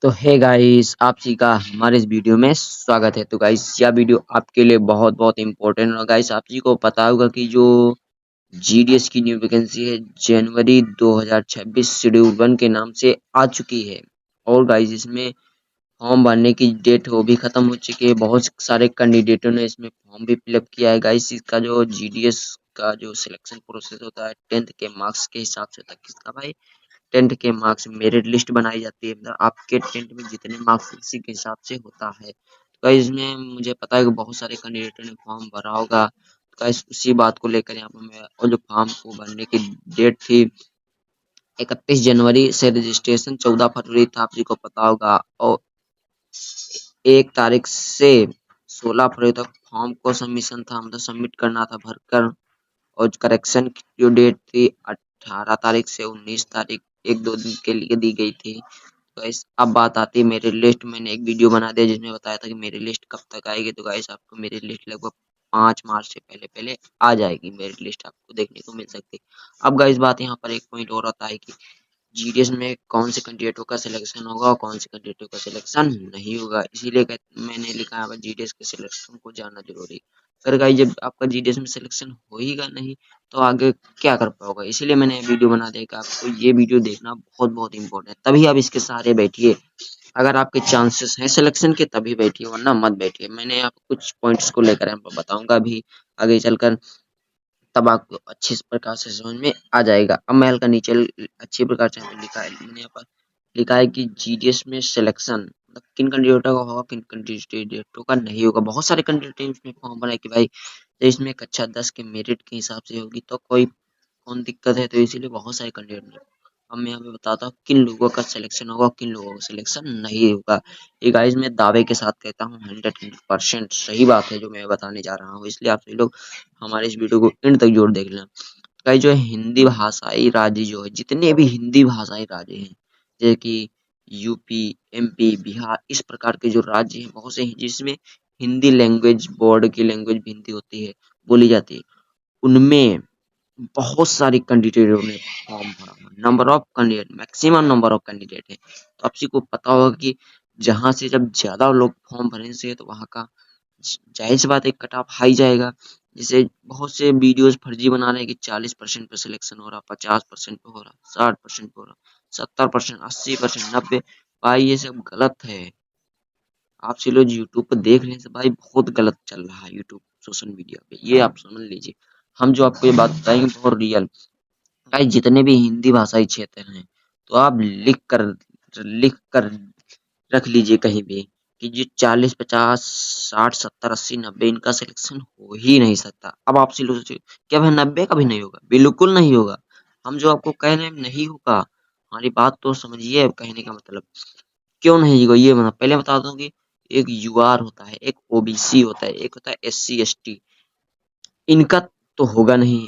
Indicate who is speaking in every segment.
Speaker 1: तो hey guys, आप सभी का हमारे इस वीडियो में स्वागत है। तो गाइस, यह वीडियो आपके लिए बहुत बहुत इम्पोर्टेंट है। गाइस, आप सभी को पता होगा कि जो जीडीएस की न्यू वैकेंसी है जनवरी 2026 शेड्यूल 1 के नाम से आ चुकी है। और गाइस, इसमें फॉर्म भरने की डेट वो भी खत्म हो चुकी है। बहुत सारे कैंडिडेटों ने इसमें फॉर्म भी फिलअप किया है। गाइस, इसका जो जीडीएस का जो सिलेक्शन प्रोसेस होता है 10th के मार्क्स के हिसाब से होता है। किसका भाई? 10th के मार्क्स मेरिट लिस्ट बनाई जाती है। मतलब आपके 10th में जितने मार्क्स उसी के हिसाब से होता है। तो इसमें मुझे पता है कि बहुत सारे कैंडिडेटों ने फॉर्म भरा होगा। तो गाइस, उसी बात को लेकर यहाँ पर मैं, और जो फॉर्म को भरने की डेट थी 31 जनवरी से, रजिस्ट्रेशन 14 फरवरी था, आप जी को पता होगा। और 1 तारीख से 16 फरवरी तक फॉर्म को सबमिशन था, मतलब सबमिट करना था भरकर। और करेक्शन की जो डेट थी 18 तारीख से 19 तारीख, 1-2 दिन के लिए दी गई थी। तो गाइस, अब बात आती है मेरी लिस्ट। मैंने एक वीडियो बना दिया जिसमें बताया था कि मेरी लिस्ट कब तक आएगी। तो गाइस, आपको मेरी लिस्ट लगभग 5 मार्च से पहले पहले आ जाएगी। मेरी लिस्ट आपको देखने को मिल सकती है। अब गाइस, बात यहाँ पर एक पॉइंट और आता है कि जीडीएस में कौन से कैंडिडेटों का सिलेक्शन होगा और कौन से कैंडिडेटों का सिलेक्शन नहीं होगा। इसीलिए मैंने लिखा है जीडीएस के सिलेक्शन को जानना जरूरी। अगर गाइस, जब आपका जीडीएस में सिलेक्शन होगा नहीं तो आगे क्या कर पाओगे। इसीलिए मैंने वीडियो बना दिया कि आपको ये वीडियो देखना बहुत बहुत इंपॉर्टेंट है, तभी आप इसके सहारे बैठिए। अगर आपके चांसेस हैं सिलेक्शन के तभी बैठिए, वरना मत बैठिए। मैंने आपको कुछ पॉइंट्स को लेकर यहाँ पर बताऊंगा अभी आगे चलकर, तब आपको अच्छी प्रकार से समझ में आ जाएगा। अब मैं हल्का नीचे अच्छी प्रकार से यहाँ पे लिखा है, मैंने यहाँ पर लिखा है कि जीडीएस में सिलेक्शन मतलब किन कैंडिडेटों का होगा, किन कैंडिडेटों का नहीं होगा। बहुत सारे कैंडिडेट इसमें फॉर्म बनाए कि भाई तो इसमें कक्षा 10 के मेरिट के हिसाब से होगी तो कोई कौन दिक्कत है, तो इसीलिए बहुत सारे कैंडिडेट। अब मैं यहाँ पे बताता हूँ किन लोगों का सिलेक्शन होगा, किन लोगों का सिलेक्शन नहीं होगा। ये गाइस, मैं दावे के साथ कहता हूँ 100% सही बात है जो मैं बताने जा रहा हूँ। इसलिए आप सभी लोग हमारे इस वीडियो को एंड तक जोड़ देख लेना। गाइस, जो हिंदी भाषाई राज्य जो है, जितने भी हिंदी भाषाई राज्य हैं जैसे कि यूपी, एमपी, बिहार, इस प्रकार के जो राज्य हैं बहुत से हैं जिसमें हिंदी लैंग्वेज बोर्ड की लैंग्वेज भी हिंदी होती है, बोली जाती है, उनमें बहुत सारी कैंडिडेटों ने फॉर्म भरा हुआ। Number of candidate, maximum number of candidate है। तो आप को पता होगा कि जहां से जब ज्यादा लोग फॉर्म भरने से तो वहां का जाहिर सी बात है कट ऑफ हाई जाएगा। जैसे बहुत से वीडियोस फर्जी बना रहे हैं कि 40% पे सिलेक्शन हो रहा, 50% पे हो रहा, 60% पे हो रहा, 70%, 80%, 90। भाई ये सब गलत है। आप से लोग यूट्यूब पर देख लें भाई, बहुत गलत चल रहा है यूट्यूब सोशल मीडिया पे, ये आप समझ लीजिए। हम जो आपको ये बात बताएंगे बहुत रियल। भाई, जितने भी हिंदी भाषाई क्षेत्र हैं तो आप लिख कर रख लीजिए कहीं भी कि जो 40, 50, 60, 70, 80, 90 इनका सिलेक्शन हो ही नहीं सकता। अब आप सोचिए क्या वह 90 का भी नहीं होगा? बिल्कुल नहीं होगा। हम जो आपको कह रहे हैं नहीं होगा, हमारी बात तो समझिए। कहने का मतलब क्यों नहीं होगा ये पहले बता दूं कि एक यूआर होता है, एक ओबीसी होता है, एक होता है एससी एसटी। इनका तो होगा नहीं।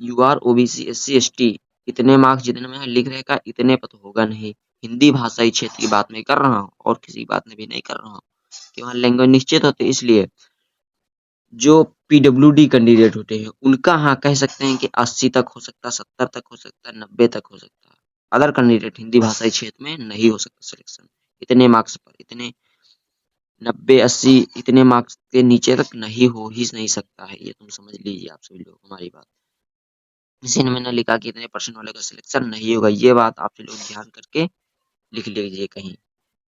Speaker 1: यूआर, ओबीसी, एससी, एसटी, इतने मार्क्स जितने में लिख रहेगा इतने पर तो होगा नहीं। हिंदी भाषाई क्षेत्र की बात मैं कर रहा हूँ और किसी बात में भी नहीं कर रहा हूँ कि वहाँ लैंग्वेज निश्चित होते। इसलिए जो पीडब्ल्यूडी कैंडिडेट होते हैं उनका हाँ कह सकते हैं कि 80 तक हो सकता है, 70 तक हो सकता है, 90 तक हो सकता है। अदर कैंडिडेट हिंदी भाषाई क्षेत्र में नहीं हो सकता सिलेक्शन इतने मार्क्स पर। इतने 90, 80 इतने मार्क्स के नीचे तक नहीं हो ही नहीं सकता है। ये तुम समझ लीजिए आप सभी लोग हमारी बात। इसी ने मैंने लिखा कि इतने परसेंट वाले का सिलेक्शन नहीं होगा। ये बात आप लोग ध्यान करके लिख लीजिए कहीं।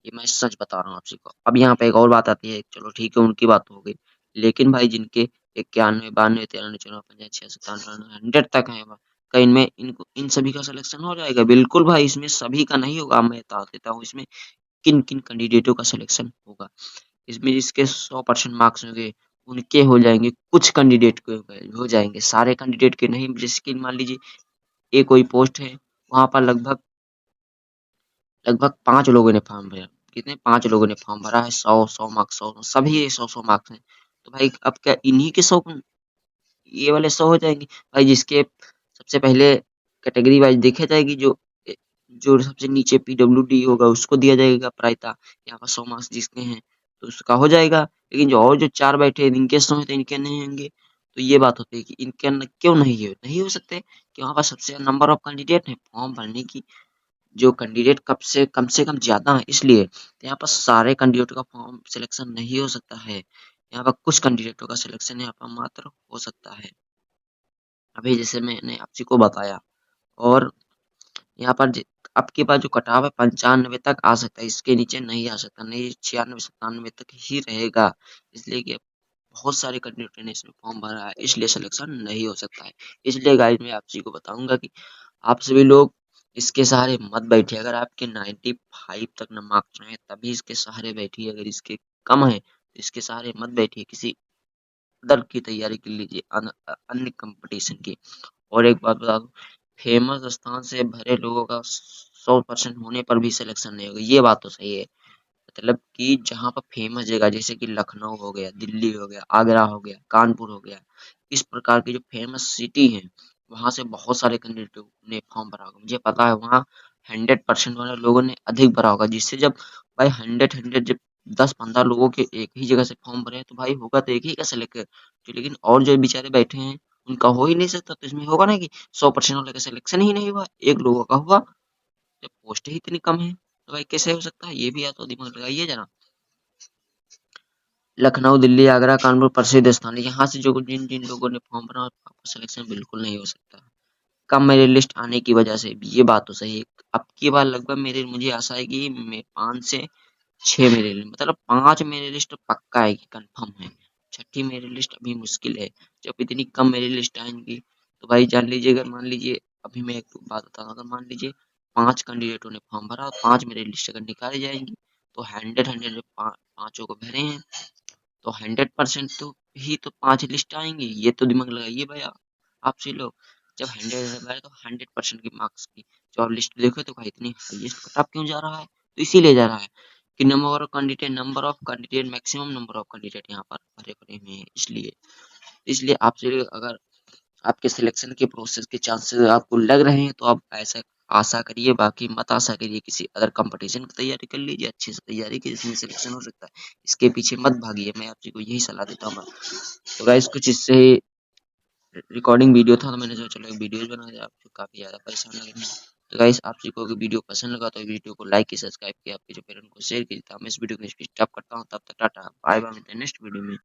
Speaker 1: ये मैं सच बता रहा हूँ आप सबको। अब यहाँ पे एक और बात आती है, चलो ठीक है उनकी बात तो हो गई, लेकिन भाई जिनके 91, 92, 93, 94, 95, 96, 97, 100 तक है, क्या इनमें इनको इन सभी का सिलेक्शन हो जाएगा? बिल्कुल भाई, इसमें सभी का नहीं होगा। मैं बता देता हूँ इसमें किन किन कैंडिडेटों का सिलेक्शन होगा। इसमें जिसके 100% मार्क्स होंगे उनके हो जाएंगे, कुछ कैंडिडेट के हो जाएंगे, सारे कैंडिडेट के नहीं। जैसे कि मान लीजिए एक कोई पोस्ट है, वहां पर लगभग लगभग 5 लोगों ने फॉर्म भरा। कितने? 5 लोगों ने फॉर्म भरा है। 100 मार्क्स, 100 सभी 100 मार्क्स हैं। तो भाई अब क्या इन्हीं के 100 ये वाले 100 हो जाएंगे? भाई जिसके सबसे पहले कैटेगरी वाइज देखा जाएगी, जो जो सबसे नीचे पीडब्ल्यूडी होगा उसको दिया जाएगा प्रायता। यहाँ पर 100 मार्क्स जिसके हैं तो उसका हो जाएगा। लेकिन जो और जो 4 बैठे हैं इनके 100 है तो इनके नहीं होंगे। तो ये बात होती है कि इनके क्यों नहीं हो सकते कि वहाँ पर सबसे नंबर ऑफ कैंडिडेट है फॉर्म भरने की जो कैंडिडेट कम से कम ज्यादा है, इसलिए तो यहाँ पर सारे कैंडिडेटों का फॉर्म सिलेक्शन नहीं हो सकता है। यहाँ पर कुछ कैंडिडेटों का सिलेक्शन यहाँ पर मात्र हो सकता है, अभी जैसे मैंने आपसी को बताया। और यहाँ पर आपके पास जो कटाव है 95 तक आ सकता है, इसके नीचे नहीं आ सकता, नहीं 96 97 तक ही रहेगा। इसलिए कि बहुत सारे कैंडिडेट ने इसमें फॉर्म भरा है, इसलिए सिलेक्शन नहीं हो सकता है। इसलिए गाइस मैं आपसी को बताऊंगा कि आप सभी लोग इसके सहारे मत बैठिए। अगर आपके 95 तक न मार्क्स रहे तभी इसके सहारे बैठिए, अगर इसके कम है तो इसके सहारे मत बैठिए, किसी अदर की तैयारी कर लीजिए, अन्य कंपटीशन की। और एक बात बता दूं, फेमस स्थान से भरे लोगों का 100% होने पर भी सिलेक्शन नहीं होगा, ये बात तो सही है। मतलब कि जहाँ पर फेमस जगह जैसे कि लखनऊ हो गया, दिल्ली हो गया, आगरा हो गया, कानपुर हो गया, इस प्रकार की जो फेमस सिटी है वहां से बहुत सारे कैंडिडेट ने फॉर्म भरा होगा। मुझे पता है वहाँ 100% वाले लोगों ने अधिक भरा होगा, जिससे जब भाई हंड्रेड हंड्रेड जब 10 15 लोगों के एक ही जगह से फॉर्म भरे हैं, तो भाई होगा तो एक ही का सिलेक्ट। जो लेकिन और जो बेचारे बैठे हैं उनका हो ही नहीं सकता, तो इसमें होगा ना कि 100% वाले का सिलेक्शन ही नहीं हुआ, एक लोगों का हुआ। जब पोस्ट ही इतनी कम है तो भाई कैसे हो सकता है, ये भी आप तो दिमाग लगाइए जरा। लखनऊ, दिल्ली, आगरा, कानपुर प्रसिद्ध स्थान है, यहाँ से जो जिन जिन लोगों ने फॉर्म भरा आपका सिलेक्शन बिल्कुल नहीं हो सकता। कम मेरिट लिस्ट आने की वजह से भी, ये बात तो सही है। अब की बार लगभग मेरे मुझे आशा है कि 5 से 6 मेरे लिस्ट, मतलब 5 मेरे लिस्ट पक्का है कि कंफर्म है। छठी मेरी लिस्ट अभी मुश्किल है। जब इतनी कम मेरी लिस्ट आएंगी तो भाई जान लीजिए, अगर मान लीजिए अभी मैं एक बात बता रहा हूँ, अगर मान लीजिए 5 कैंडिडेटों ने फॉर्म भरा और 5 मेरी लिस्ट अगर निकाली जाएंगी, तो हंड्रेड हंड्रेड पांचों को भरे हैं तो 100% तो ही तो 5 लिस्ट आएंगी, ये तो दिमाग लगाइए भाई आपसे लोग। जब 100 तो 100% की मार्क्स की जो आप लिस्ट देखो तो भाई इतनी हाईएस्ट कट ऑफ क्यों जा रहा है, तो इसीलिए जा रहा है कि number of candidate maximum number of candidate यहाँ पर भरे पड़े हुए हैं। इसलिए इसलिए आपसे अगर आपके सिलेक्शन के प्रोसेस के चांसेस आपको लग रहे हैं तो आप ऐसा आशा करिए, बाकी मत आशा करिए। किसी अदर कंपटीशन की तैयारी कर लीजिए, अच्छे से तैयारी की जिसमें सिलेक्शन हो सकता है, इसके पीछे मत भागिए, मैं आपको यही सलाह देता हूँ। तो गाइस कुछ इससे रिकॉर्डिंग वीडियो था, तो मैंने सोचा चलो एक वीडियो बना दिया, आपको काफी ज्यादा परेशान लग रही है। तो गाइस आप जी को अगर वीडियो पसंद लगा तो वीडियो को लाइक की, सब्सक्राइब किया, आपके जो पेरेंट को शेयर कीजिए। मैं इस वीडियो को स्टॉप करता हूँ, तब तक टाटा बाय बाय, मिलते हैं नेक्स्ट वीडियो में।